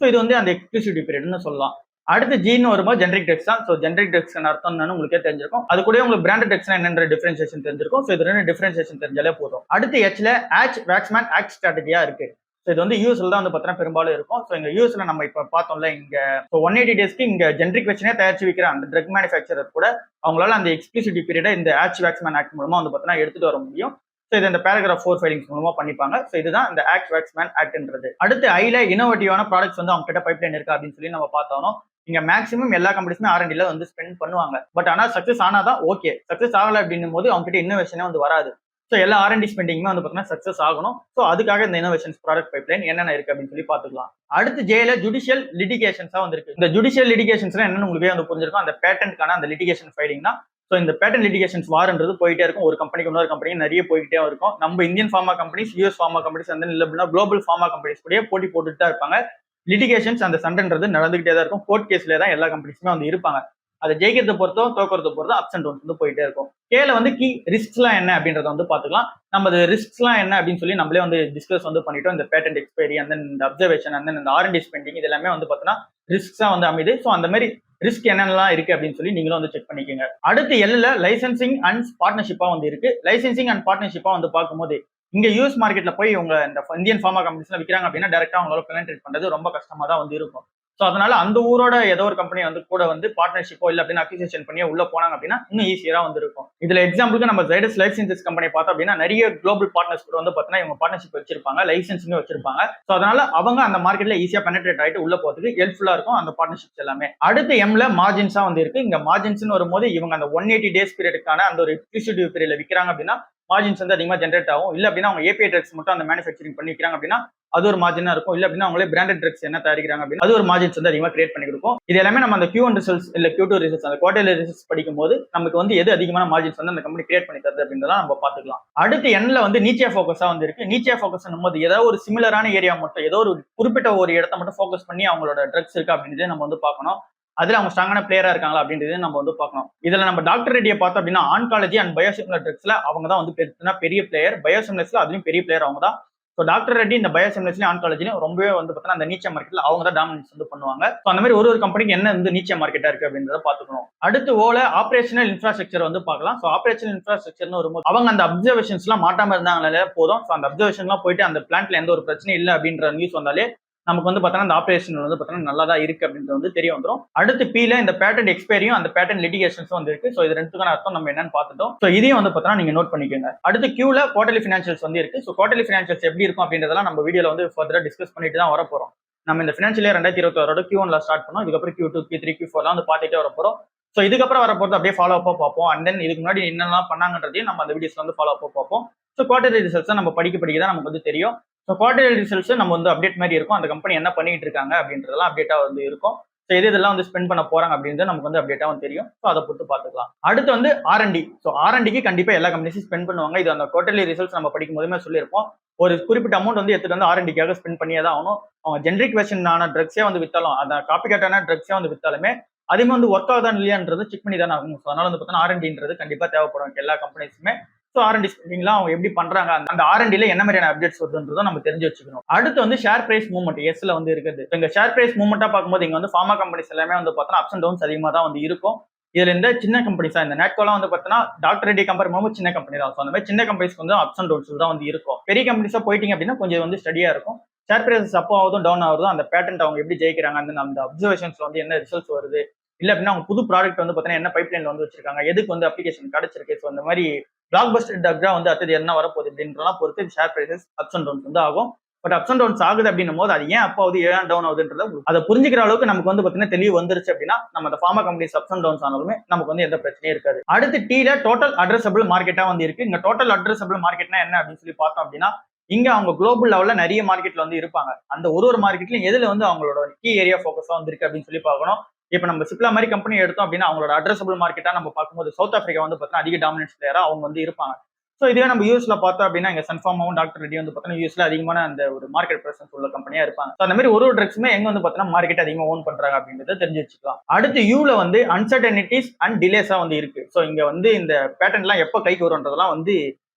ஸோ இது வந்து அந்த எக்ஸ்க்ளூசிவ் பீரியட்னு சொல்லலாம். அடுத்து ஜீன்னு வரும்போது ஜென்ரிக் ட்ரக்ஸ் தான். ஸோ ஜென்ரிக் ட்ரக்ஸ் அர்த்தம் என்னன்னு உங்களுக்கே தெரிஞ்சிருக்கும். அது கூட உங்களுக்கு பிராண்டட் ட்ரக்ஸ் என்னன்ற டிஃபரன்சியேஷன் தெரிஞ்சிருக்கும். ஸோ இது ரெண்டு டிஃபரன்சியேஷன் தெரிஞ்சாலே போதும். அடுத்து ஹெச்ல ஆச் வேக்ஸ்மேன் ஆக்ட் ஸ்ட்ராட்டஜியா இருக்கு. ஸோ இது வந்து யூஎஸ்ல தான் வந்து பார்த்தீங்கன்னா பெரும்பாலும் இருக்கும். ஸோ இங்க யூஎஸ்ல நம்ம இப்போ பார்த்தோம்ல இங்க 180 டேஸ்க்கு இங்க ஜென்ரிக் வெர்ஷனே தயாரிச்சு விற்கிற அந்த ட்ரக் மேனுஃபேக்சரர் கூட அவங்களால அந்த எக்ஸ்க்ளூசிவ் பீரியடை இந்த ஆச் வேக்ஸ்மேன் ஆக்ட் மூலமா வந்து பார்த்தீங்கன்னா எடுத்துட்டு வர முடியும். ஸோ இது இந்த பேராகிராஃப் 4 ஃபைலிங்ஸ் மூலமா பண்ணிப்பாங்க. ஸோ இதுதான் இந்த ஆக்ட் வேக்ஸ்மேன் ஆக்ட்ன்றது. அடுத்து ஐல இனோவேட்டிவான ப்ராடக்ட்ஸ் வந்து அவங்க கிட்ட பைப்லைன் இருக்கா அப்படின்னு சொல்லி நம்ம பார்த்தோம். இங்க மேக்ஸிமம் எல்லா கம்பெனிஸுமே R&Dல வந்து ஸ்பெண்ட் பண்ணுவாங்க. பட் ஆனா சக்சஸ் ஆனாதான் ஓகே. சக்சஸ் ஆகல அப்படின்னும் போது அவங்க கிட்ட இன்னோவேஷனே வந்து வராது. ஸோ எல்லா R&D ஸ்பெண்டிங்குமே வந்து பார்த்தீங்கன்னா சக்சஸ் ஆகணும். ஸோ அதுக்காக இந்த இன்னோவேஷன்ஸ் ப்ராடக்ட் பைப்லைன் என்னென்ன இருக்கு அப்படின்னு சொல்லி பார்த்துக்கலாம். அடுத்து ஜேல ஜுடிஷியல் லிட்டிகேஷன்ஸா வந்திருக்கு. இந்த ஜுடிஷியல் லிட்டிகேஷன்ஸ்ல என்னன்னு உங்களுக்கே வந்து புரிஞ்சிருக்கும். அந்த பேட்டன்ட்கான அந்த லிட்டிகேஷன் ஃபைலிங் தான். ஸோ இந்த பேட்டன் லிட்டிகேஷன்ஸ் வாரன்றது போயிட்டே இருக்கும். ஒரு கம்பெனிக்கு இன்னொரு கம்பெனி நிறைய போய்கிட்டே இருக்கும். நம்ம Indian pharma companies, US pharma companies அந்த இல்லை அப்படின்னா குளோபல் ஃபார்மா கம்பெனிஸ் கூட போட்டி போட்டுட்டு தான் இருப்பாங்க. லிட்டிகேஷன்ஸ் அந்த சண்டைன்றது நடந்துகிட்டே தான் இருக்கும். கோர்ட் கேஸ்ல தான் எல்லா கம்பெனிஸுமே வந்து இருப்பாங்க. அதை ஜெயிக்கிறத பொறுத்தோ தோக்கிறத பொறுத்தோ அப்ஸ் அண்ட் டவுன்ஸ் வந்து போயிட்டே இருக்கும். கேல வந்து கீ ரிஸ்க்ஸ்லாம் என்ன அப்படின்றத வந்து பார்த்துக்கலாம். நம்ம அது ரிஸ்க்ஸ்லாம் என்ன அப்படின்னு சொல்லி நம்மளே வந்து டிஸ்கஸ் வந்து பண்ணிட்டோம். இந்த பேட்டன்ட் எக்ஸ்பைரி அந்த இந்த அப்சர்வேஷன் அந்த இந்த R&D ஸ்பெண்டிங் இது எல்லாமே வந்து பார்த்தீங்கன்னா ரிஸ்க்ஸா வந்து அமைது. ஸோ அந்த மாதிரி ரிஸ்க் என்னென்னலாம் இருக்கு அப்படின்னு சொல்லி நீங்களும் வந்து செக் பண்ணிக்கோங்க. அடுத்து எல்ல லைசன்சிங் அண்ட் பார்ட்னர்ஷிப்பா வந்து இருக்கு. லைசன்சிங் அண்ட் பார்ட்னர்ஷிப்பா வந்து பார்க்கும்போது இங்க யூஎஸ் மார்க்கெட்ல போய் இவங்க இந்த இந்தியன் ஃபார்மா கம்பெனிஸ்ல விற்கிறாங்க அப்படின்னா டேரக்டா அவங்களால பெனட்ரேட் பண்றது ரொம்ப கஷ்டமா தான் வந்து இருக்கும். ஸோ அதனால அந்த ஊரோட ஏதோ ஒரு கம்பெனி வந்து கூட வந்து பார்ட்னர்ஷிப்போ இல்லை அப்படின்னு அக்யூசியேஷன் பண்ணி உள்ள போனாங்க அப்படின்னா இன்னும் ஈஸியா வந்து இருக்கும். இதுல எக்ஸாம்பிளுக்கு நம்ம ஜைடஸ் லைஃப் சயின்சஸ் கம்பெனி பார்த்தோம் அப்படின்னா நிறைய குளோபல் பார்ட்னர்ஸ் கூட வந்து பார்த்தீங்கன்னா இவங்க பார்ட்னர்ஷிப் வச்சிருப்பாங்க, லைசன்ஸிங்க வச்சிருப்பாங்க. ஸோ அதனால அவங்க அந்த மார்க்கெட்ல ஈஸியா பெனட்ரேட் ஆகிட்டு உள்ள போறதுக்கு ஹெல்ப்ஃபுல்லா இருக்கும் அந்த பார்ட்னர்ஷிப்ஸ் எல்லாமே. அடுத்து எம்ல மார்ஜின்ஸா வந்து இருக்கு. இங்க மார்ஜின்ஸ் வரும்போது இவங்க அந்த 180 டேஸ் பீரியடுக்கான அந்த ஒரு எக்ஸ்க்ளூசிவ் பீரியட்ல விற்கிறாங்க அப்படின்னா மார்ஜின்ஸ் வந்து அதிகமாக ஜென்ரேட் ஆகும். இல்லை அப்படின்னா அவங்க ஏபிஐ ட்ரக்ஸ் மட்டும் அந்த மேனுஃபேக்சரிங் பண்ணி விற்கிறாங்க அப்படின்னா அது ஒரு மார்ஜினா இருக்கும். இல்லை அப்படின்னா அவங்களே பிராண்டட் ட்ரக்ஸ் என்ன தயாரிக்கிறாங்க அப்படின்னா அது ஒரு மார்ஜின்ஸ் வந்து அதிகமாக கிரியேட் பண்ணி கொடுக்கும். இது எல்லாமே நம்ம அந்த Q1 ரிசல்ட்ஸ் இல்லை Q2 ரிசல்ட்ஸ் அந்த குவார்டர்லி ரிசல்ட்ஸ் படிக்கும் போது நமக்கு வந்து எது அதிகமான மார்ஜின்ஸ் வந்து அந்த கம்பெனி கிரியேட் பண்ணி தருது அப்படின்றத நம்ம பார்த்துக்கலாம். அடுத்து எண்ணில் வந்து நீச்சே ஃபோக்கஸா வந்து இருக்கு. நீச்சே ஃபோக்கஸ் போது ஏதாவது ஒரு சிமிலரான ஏரியா மட்டும் ஏதோ ஒரு குறிப்பிட்ட ஒரு இடத்த மட்டும் ஃபோக்கஸ் பண்ணி அவங்களோட ட்ரக்ஸ் இருக்கு அப்படின்றத நம்ம வந்து பார்க்கணும். அதுல அவங்க ஸ்ட்ராங்கான பிளேயரா இருக்காங்களா அப்படின்றது நம்ம வந்து பார்க்கணும். இதுல நம்ம டாக்டர் ரெட்டியை பார்த்தோம் அப்படின்னா ஆன்காலஜி அண்ட் பயோசிமிலர் ட்ரக்ஸ்ல அவங்க தான் வந்து பெரிய பிளேயர். பயோசிமிலர்ஸ்ல அதுலயும் பெரிய பிளேயர் அவங்க தான். ஸோ டாக்டர் ரெட்டி இந்த பயோசிமிலர்ஸ்லயும் ஆன்காலஜிலையும் ரொம்பவே வந்து பார்த்தீங்கன்னா அந்த நீச்ச மார்க்கெட்ல அவங்க தான் டாமினன்ஸ் வந்து பண்ணுவாங்க. ஸோ அந்த மாதிரி ஒரு கம்பெனிக்கு என்ன வந்து நீச்ச மார்க்கெட்டா இருக்கு அப்படின்றத பார்த்துக்கணும். அடுத்து ஓல ஆபரேஷனல் இன்ஃப்ராஸ்ட்ரக்சர் வந்து பார்க்கலாம். ஸோ ஆபரேஷனல் இன்ஃப்ராஸ்ட்ரக்சர்னு வரும்போது அவங்க அந்த அப்சர்வேஷன்ஸ் எல்லாம் மாட்டாம இருந்தாங்களே போதும். ஸோ அந்த அப்சர்வேஷன்லாம் போயிட்டு அந்த பிளான்ட்ல எந்த ஒரு பிரச்சனையும் இல்லை அப்படின்ற நியூஸ் வந்தாலே நமக்கு வந்து பார்த்தோன்னா அந்த ஆபரேஷன் வந்து பார்த்தோன்னா நல்லா தான் இருக்கு அப்படின்றது வந்து தெரிய வந்துடும். அடுத்து பீல இந்த பேட்டன்ட் எக்ஸ்பைரியும் அந்த பேட்டன்ட் லிட்டிகேஷன்ஸும் வந்து இருக்கு. ஸோ இது ரெண்டுக்கான அர்த்தம் நம்ம என்னன்னு பார்த்துட்டோம். ஸோ இதையும் வந்து பார்த்தோன்னா நீங்க நோட் பண்ணிக்கோங்க. அடுத்து கியூல குவார்டர்லி ஃபினான்ஷியல்ஸ் வந்து இருக்கு. ஸோ குவார்டர்லி ஃபினான்ஷியல்ஸ் எப்படி இருக்கும் அப்படின்றதெல்லாம் நம்ம வீடியோல வந்து ஃபர்தரா டிஸ்கஸ் பண்ணிட்டு தான் வரப்போறோம். நம்ம இந்த ஃபினான்ஷியல் இயர் 2026 Q1 ஸ்டார்ட் பண்ணோம். இதுக்கப்புறம் Q2, Q3, Q4 வந்து பார்த்துட்டே வரப்போறோம். ஸோ இதுக்கப்புறம் வரப்போறது அப்படியே ஃபாலோ அப்பா பார்ப்போம். அண்ட் தென் இதுக்கு முன்னாடி என்னெல்லாம் பண்ணாங்கன்றதையும் நம்ம அந்த வீடியோஸ்ல வந்து ஃபாலோ அப்பா பார்ப்போம். ஸோ குவார்டர்லி ரிசல்ட்ஸ் நம்ம படிக்க தான் நமக்கு வந்து தெரியும். ஸோ குவார்டர்லி ரிசல்ட்ஸ் நம்ம வந்து அப்டேட் மாதிரி இருக்கும். அந்த கம்பெனி என்ன பண்ணிட்டு இருக்காங்க அப்படின்றதெல்லாம் அப்டேட்டா வந்து இருக்கும். ஸோ இதெல்லாம் வந்து ஸ்பெண்ட் பண்ண போறாங்க அப்படின்றது நமக்கு வந்து அப்டேட்டா வந்து தெரியும். ஸோ அதை பொறுத்து பார்த்துக்கலாம். அடுத்து வந்து R&D. ஸோ R&Dக்கு கண்டிப்பா எல்லா கம்பெனிஸும் ஸ்பெண்ட் பண்ணுவாங்க. இது அந்த குவார்டர்லி ரிசல்ட்ஸ் நம்ம படிக்கும் போதுமே சொல்லியிருப்போம். ஒரு குறிப்பிட்ட அமௌண்ட் வந்து எடுத்துட்டு வந்து R&Dக்காக ஸ்பெண்ட் பண்ணியே தான் ஆகணும். அவங்க ஜென்ரிக் வெர்ஷனான ட்ரக்ஸே வந்து வித்தாலும் அந்த காப்பிகேட்டான ட்ரக்ஸே வந்து வித்தாலுமே அதே மாதிரி ஒர்க் ஆகுதா இல்லையான்றது செக் பண்ணி தானே ஆகும். ஸோ அதனால வந்து பார்த்தீங்கன்னா ஆர்என்டின்றது கண்டிப்பா தேவைப்படும் எல்லா கம்பெனிஸுமே. ஸோ ஆர்என்டி ஸ்பெண்டிங்லாம் அவங்க எப்படி பண்றாங்க, அந்த ஆர்என்டில என்ன மாதிரியான அப்டேட்ஸ் வருதுன்றதும் நம்ம தெரிஞ்சு வச்சுக்கணும். அடுத்து வந்து ஷேர் பிரைஸ் மூவ்மெண்ட் எஸ்ல வந்து இருக்குது. இந்த ஷேர் பிரைஸ் மூவ்மெண்ட்டா பார்க்கும்போது இங்க வந்து ஃபார்மா கம்பெனிஸ் எல்லாமே வந்து பார்த்தீங்கன்னா அப்ஸ் அண்ட் டவுன்ஸ் அதிகமாக தான் வந்து இருக்கும். இதுல இந்த சின்ன கம்பெனிஸா இந்த நேட்கோலாம் வந்து பார்த்தீங்கன்னா டாக்டர் ரெட்டி கம்பேர் பண்ணும்போது சின்ன கம்பெனி தான். ஸோ அந்த மாதிரி சின்ன கம்பெனிஸ்க்கு வந்து அப்ஸ் அண்ட் டவுன்ஸ் தான் வந்து இருக்கும். பெரிய கம்பெனிஸா போயிட்டீங்க அப்படின்னா கொஞ்சம் வந்து ஸ்டடியா இருக்கும். ஷேர் பிரைசஸ் அப் ஆகுதும் டவுன் ஆகுதும் அந்த பேட்டன்ட் அவங்க எப்படி ஜெயிக்கிறாங்க, அந்த அப்சர்வேஷன்ஸ்ல வந்து என்ன ரிசல்ட்ஸ் வருது, இல்ல அப்படின்னா அவங்க புது ப்ராடக்ட் வந்து பார்த்தீங்கன்னா என்ன பைப்லைன்ல வந்து வச்சிருக்காங்க, எதுக்கு வந்து அப்ளிகேஷன் கிடைச்சிருக்கு. ஸோ அந்த மாதிரி பிளாக் பஸ்டர் ட்ரக்கா வந்து அடுத்தது என்ன வரப்போகுது அப்படின்றலாம் பொறுத்து share prices ups and downs வந்து ஆகும். பட் அப்ஸ் அண்ட் டவுன்ஸ் ஆகுது அப்படின்னும் போது அது ஏன் அப் ஆகுது ஏன் டவுன் ஆகுதுன்றத அதை புரிஞ்சுக்கிற அளவுக்கு நமக்கு வந்து பார்த்தீங்கன்னா தெளிவு வந்துருச்சு அப்படின்னா நம்ம அந்த pharma companies ups and downs ஆனாலுமே நமக்கு வந்து எந்த பிரச்சனையும் இருக்காது. அடுத்து டீல டோட்டல் அட்ரஸபிள் மார்க்கெட்டா வந்து இருக்கு. இங்க டோட்டல் அட்ரஸபிள் மார்க்கெட்னா என்ன அப்படின்னு சொல்லி பார்த்தோம் அப்படின்னா இங்க அவங்க குளோபல் லெவல்ல நிறைய மார்க்கெட்ல வந்து இருப்பாங்க. அந்த ஒரு மார்க்கெட்லயும் எதுல வந்து அவங்களோட கீ ஏரியா ஃபோக்கஸா வந்து இருக்கு அப்படின்னு சொல்லி பார்க்கணும். இப்ப நம்ம சிப்லா மாதிரி கம்பெனி எடுத்தோம் அப்படின்னா அவங்களோட அட்ரஸபிள் மார்க்கெட்டா நம்ம பார்க்கும்போது சவுத் ஆப்பிரிக்கா வந்து பார்த்தீங்கன்னா அதிக டாமினன்ஸ் பிளேயரா அவங்க வந்து இருப்பாங்க. ஸோ இதுவே நம்ம யூஎஸ்ல பார்த்தோம் அப்படின்னா இங்க சன்ஃபார்மாவும் டாக்டர் ரெட்டி வந்து பார்த்தீங்கன்னா யூஎஸ்ல அதிகமான அந்த ஒரு மார்க்கெட் பிரசன்ஸ் உள்ள கம்பெனியா இருப்பாங்க. ஸோ அந்த மாதிரி ஒரு ட்ரக்ஸுமே எங்க வந்து பார்த்தீங்கன்னா மார்க்கெட் அதிகமாக ஓன் பண்றாங்க அப்படின்றத தெரிஞ்சு வச்சுக்கலாம். அடுத்து யூல வந்து அன்சர்டனிட்டிஸ் அண்ட் டிலேஸா வந்து இருக்கு. ஸோ இங்க வந்து இந்த பேட்டர்ன்லாம் எப்போ கைக்கு வரும்ன்றதெல்லாம் வந்து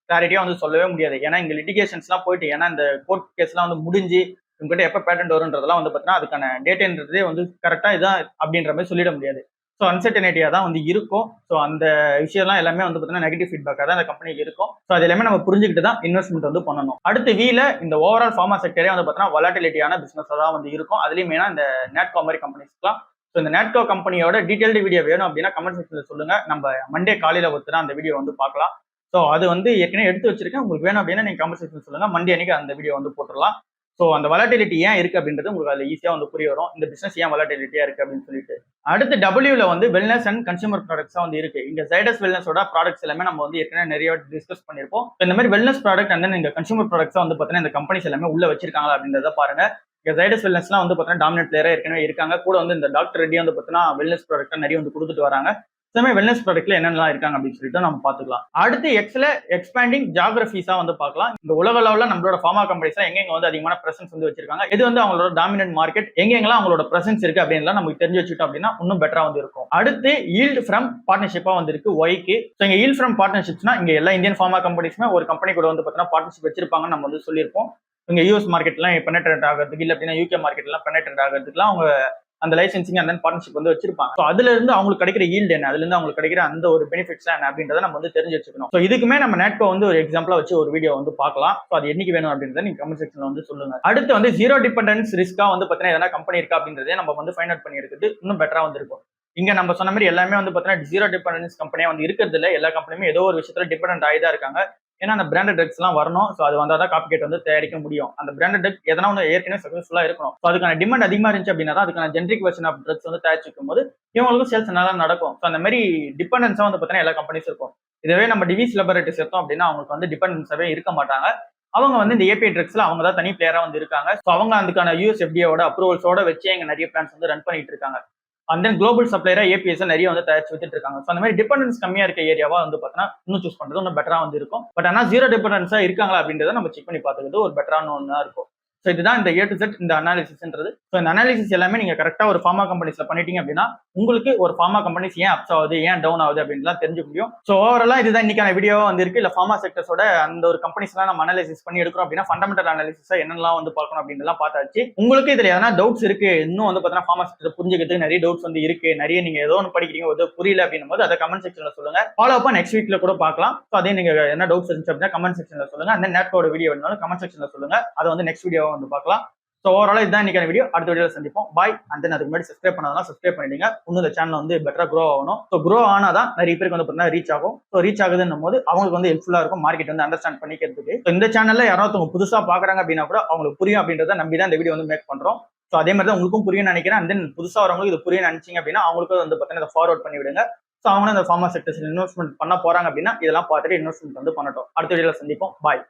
கிளாரிட்டியா வந்து சொல்லவே முடியாது. ஏன்னா இங்க லிட்டிகேஷன்ஸ்லாம் போயிட்டு ஏன்னா இந்த கோர்ட் கேஸ்லாம் வந்து முடிஞ்சு உங்ககிட்ட எப்போ பேட்டன்ட் வரும்ன்றதெல்லாம் வந்து பார்த்தீங்கன்னா அதுக்கான டேட்ன்றதே வந்து கரெக்டா இதான் அப்படின்ற மாதிரி சொல்லிட முடியாது. ஸோ அன்சர்டனிட்டியா தான் வந்து இருக்கும். ஸோ அந்த விஷயம்லாம் எல்லாமே வந்து பார்த்தீங்கன்னா நெகட்டிவ் ஃபீட்பேக்காக தான் அந்த கம்பெனிக்கு இருக்கும். ஸோ அது எல்லாமே நம்ம புரிஞ்சுக்கிட்டு தான் இன்வெஸ்ட்மெண்ட் வந்து பண்ணணும். அடுத்து வீல இந்த ஓவரால் ஃபார்மா செக்டரே வந்து பார்த்தீங்கன்னா வொலாட்டிலிட்டியான பிசினஸாக தான் வந்து இருக்கும். அதுலேயும் மெயினாக இந்த நேட்கோ மாதிரி கம்பெனிஸ்லாம். ஸோ இந்த நேட்கோ கம்பெனியோட டீடைல்டு வீடியோ வேணும் அப்படின்னா கமெண்ட் செக்ஷன்ல சொல்லுங்க. நம்ம மண்டே காலையில ஒருத்தர் அந்த வீடியோ வந்து பார்க்கலாம். ஸோ அது வந்து ஏற்கனவே எடுத்து வச்சிருக்கேன். உங்களுக்கு வேணும் அப்படின்னா நீங்க கமெண்ட் செக்ஷன் சொல்லுங்க. மண்டே அன்னைக்கு அந்த வீடியோ வந்து போட்டுடலாம். ஸோ அந்த வொலாட்டிலிட்டி ஏன் இருக்கு அப்படின்றது உங்களுக்கு அதில் ஈஸியாக வந்து புரிய வரும். இந்த பிசினஸ் ஏன் வொலாட்டிலிட்டியா இருக்கு அப்படின்னு சொல்லிட்டு. அடுத்து டபிள்யூல வந்து வெல்னஸ் அண்ட் கன்சூமர் ப்ராடக்ட்ஸா வந்து இருக்கு. இங்க ஜைடஸ் வெல்னஸோட ப்ராடக்ட்ஸ் எல்லாமே நம்ம வந்து ஏற்கனவே நிறைய டிஸ்கஸ் பண்ணிருப்போம். இந்த மாதிரி வெல்னஸ் ப்ராடக்ட் அண்ட் இந்த கன்சூமர் ப்ராடக்ட்ஸா வந்து பார்த்தீங்கன்னா இந்த கம்பெனிஸ் எல்லாமே உள்ள வச்சிருக்காங்களா அப்படின்றத பாருங்க. இங்க ஜைடஸ் வெல்னஸ்லாம் வந்து பார்த்தீங்கன்னா டாமினன்ட் பிளேயரா ஏற்கனவே இருக்காங்க. கூட வந்து இந்த டாக்டர் ரெட்டி வந்து பார்த்தீங்கன்னா வெல்னஸ் ப்ராடக்ட் நிறைய வந்து கொடுத்துட்டு வராங்க. எல்லாமே வெல்னஸ் ப்ராடக்ட்ல என்னென்னலாம் இருக்காங்க அப்படின்னு சொல்லிட்டு நம்ம பார்த்துக்கலாம். அடுத்து எக்ஸ்ல எக்ஸ்பேண்டிங் ஜியோகிராஃபிஸா வந்து பார்க்கலாம். இந்த உலக அளவுல நம்மளோட ஃபார்மா கம்பெனிஸ் எங்க வந்து அதிகமான பிரசன்ஸ் வந்து வச்சிருக்காங்க, இது வந்து அவங்களோட டாமினன்ட் மார்க்கெட் எங்கெங்கெல்லாம் அவங்களோட பிரசன்ஸ் இருக்கு அப்படின்லாம் நமக்கு தெரிஞ்சு வச்சுட்டோம் அப்படின்னா இன்னும் பெட்டரா வந்து இருக்கும். அடுத்து ஈல்ட் ஃப்ரம் பார்ட்னர்ஷிப்பா வந்து இருக்கு ஒய்க்கு. ஸோ இங்க ஈல்ட் ஃப்ரம் பார்ட்னர்ஷிப்ஸ்னா இங்க எல்லா இந்தியன் ஃபார்மா கம்பெனிஸுமே ஒரு கம்பெனி கூட வந்து பார்த்தீங்கன்னா பார்ட்னர்ஷிப் வச்சிருப்பாங்கன்னு நம்ம வந்து சொல்லியிருப்போம். இங்க யூஎஸ் மார்க்கெட்லாம் பெனட்ரேட் ஆகிறதுக்கு இல்ல அப்படின்னா யூகே மார்க்கெட்லாம் பெனட்ரேட் ஆகிறதுக்குலாம் அவங்க அந்த லைசன்சிங் அந்த பார்ட்னர்ஷிப் வந்து வச்சிருப்பாங்க. ஸோ அதுல இருந்து அவங்களுக்கு கிடைக்கிற ஈல்டு என்ன, அதுல இருந்து அவங்களுக்கு கிடைக்கிற அந்த ஒரு பெனிஃபிட்ஸ் என்ன அப்படின்றத நம்ம வந்து தெரிஞ்சு வச்சுக்கணும். ஸோ இதுக்குமே நம்ம நேட்கோ வந்து ஒரு எக்ஸாம்பிளா வச்சு ஒரு வீடியோ வந்து பார்க்கலாம். ஸோ அது என்னைக்கு வேணும் அப்படின்றத நீங்க கமெண்ட் செக்ஷன்ல வந்து சொல்லுங்க. அடுத்து வந்து ஜீரோ டிபெண்டன்ஸ் ரிஸ்கா வந்து பார்த்தீங்கன்னா எதனா கம்பெனி இருக்கா அப்படின்றதே நம்ம வந்து ஃபைண்ட் அவுட் பண்ணி எடுக்கிறது இன்னும் பெட்டரா வந்து இருக்கும். இங்க நம்ம சொன்ன மாதிரி எல்லாமே வந்து பார்த்தீங்கன்னா ஜீரோ டிபெண்டன்ஸ் கம்பெனியா வந்து இருக்கிறது இல்லை. எல்லா கம்பெனியுமே ஏதோ ஒரு விஷயத்துல டிபெண்டன்ட் ஆகி தான் இருக்காங்க. ஏன்னா அந்த பிராண்டட் ட்ரக்ஸ் எல்லாம் வரணும். ஸோ அது வந்தால் தான் காப்பிகேட் வந்து தயாரிக்க முடியும். அந்த பிராண்டட் ட்ரக் எதனா ஒன்று ஏற்கனவே சக்ஸஸ்ஃபுல்லாக இருக்கணும். ஸோ அதுக்கான டிமாண்ட் அதிகமாக இருந்துச்சு அப்படின்னா தான் அதுக்கான ஜென்ரிக் வெர்ஷன் ஆஃப் ட்ரக்ஸ் வந்து தயாரிச்சிக்கும் போது இவங்களுக்கும் சேல்ஸ் நல்லா நடக்கும். ஸோ அந்த மாதிரி டிபெண்டன்ஸாக வந்து பார்த்தீங்கன்னா எல்லா கம்பெனிஸ் இருக்கும். இதுவே நம்ம டிவிஸ் லெபரேட்டரிஸ் எடுத்தோம் அப்படின்னா அவங்களுக்கு வந்து டிபெண்டன்ஸாவே இருக்க மாட்டாங்க. அவங்க வந்து இந்த ஏபிஐ ட்ரக்ஸ்ல அவங்க தான் தனி பிளேயரா வந்து இருக்காங்க. ஸோ அவங்க அதுக்கான யூஎஸ் எஃப்டிஏவோட அப்ரூவல்ஸோட வச்சு எங்க நிறைய பிளான்ஸ் வந்து ரன் பண்ணிட்டு இருக்காங்க. அண்ட் தென் குளோபல் சப்ளையரா ஏபிஎஸ் நிறைய வந்து தயாரிச்சு வித்துட்டு இருக்காங்க. ஸோ அந்த மாதிரி டிபெண்டன்ஸ் கம்மியா இருக்க ஏரியாவா வந்து பார்த்தீங்கன்னா இன்னும் சூஸ் பண்றது இன்னும் பெட்டரா வந்து இருக்கும். பட் ஆனால் ஜீரோ டிபெண்டன்ஸா இருக்காங்களா அப்படின்றத நம்ம செக் பண்ணி பார்த்துக்கிறது ஒரு பெட்டரான ஒன்றா இருக்கும். ஸோ இதுதான் இந்த A to Z இந்த அனாலிசிஸ்ன்றது. ஸோ இந்த அனாலிசிஸ் எல்லாமே நீங்க கரெக்டா ஒரு ஃபார்மா கம்பெனிஸ்ல பண்ணிட்டீங்க அப்படின்னா உங்களுக்கு ஒரு ஃபார்மா கம்பெனிஸ் ஏன் அப்ஸ் ஆகுது ஏன் டவுன் ஆகுது அப்படின்லாம் தெரிஞ்சுக்க முடியும். ஸோ ஓவராலா இதுதான் இன்னைக்கான வீடியோவா வந்து இருக்கு. இல்ல ஃபார்மா செக்டர்ஸோட அந்த ஒரு கம்பெனிஸ்லாம் நம்ம அனாலிசிஸ் பண்ணி எடுக்கிறோம் அப்படின்னா ஃபண்டமெண்டல் அனாலிசிஸா என்னெல்லாம் வந்து பார்க்கணும் அப்படின்லாம் பார்த்தாச்சு. உங்களுக்கு இதுல எதனா டவுட்ஸ் இருக்கு, இன்னும் வந்து பார்த்தீங்கன்னா ஃபார்மா செக்டர் புரிஞ்சுக்கிறதுக்கு நிறைய டவுட்ஸ் வந்து இருக்கு, நிறைய நீங்க ஏதோ ஒன்று படிக்கிறீங்க ஏதோ புரியல அப்படின்னும் போது அதை கமெண்ட் செக்ஷன்ல சொல்லுங்க. ஃபாலோ அப்பா நெக்ஸ்ட் வீக்ல கூட பார்க்கலாம். ஸோ அதே நீங்க என்ன டவுட்ஸ் இருந்துச்சு அப்படின்னா கமெண்ட் செக்ஷன்ல சொல்லுங்க. அந்த நேட்கோட வீடியோ வேணாலும் கமெண்ட் செக்ஷன்ல சொல்லுங்க. அதை வந்து நெக்ஸ்ட் வீடியோவா வந்து பார்க்கலாம். ஸோ ஓவரால் இதுதான் இன்னைக்கான வீடியோ. அடுத்த வீடியோவில் சந்திப்போம். பாய். அண்ட் தென் அதுக்கு முன்னாடி சப்ஸ்கிரைப் பண்ணாதான் சப்ஸ்கிரைப் பண்ணிடுங்க. இன்னும் இந்த சேனல் வந்து பெட்டரா க்ரோ ஆகணும். ஸோ க்ரோ ஆனாதான் நிறைய பேருக்கு வந்து பார்த்தீங்கன்னா ரீச் ஆகும். ஸோ ரீச் ஆகுதுன்னும் போது அவங்களுக்கு வந்து ஹெல்ப்ஃபுல்லா இருக்கும் மார்க்கெட் வந்து அண்டர்ஸ்டாண்ட் பண்ணிக்கிறதுக்கு. ஸோ இந்த சேனல்ல யாராவது புதுசா பாக்குறாங்க அப்படின்னா கூட அவங்களுக்கு புரியும் அப்படின்றத நம்பி தான் இந்த வீடியோ வந்து மேக் பண்றோம். ஸோ அதே மாதிரி தான் உங்களுக்கும் புரியும் நினைக்கிறேன். அண்ட் தென் புதுசா வரவங்களுக்கு இது புரிய நினைச்சிங்க அப்படின்னா அவங்களுக்கும் வந்து பார்த்தீங்கன்னா இதை ஃபார்வர்ட் பண்ணி விடுங்க. ஸோ அவங்க அந்த ஃபார்மா செக்டர்ஸ் இன்வெஸ்ட்மெண்ட் பண்ண போறாங்க அப்படின்னா இதெல்லாம் பார்த்துட்டு இன்வெஸ்ட்மெண்ட் வந்து பண்ணட்டும். அடுத்த வீடியோவில் சந்திப்போம். பாய்.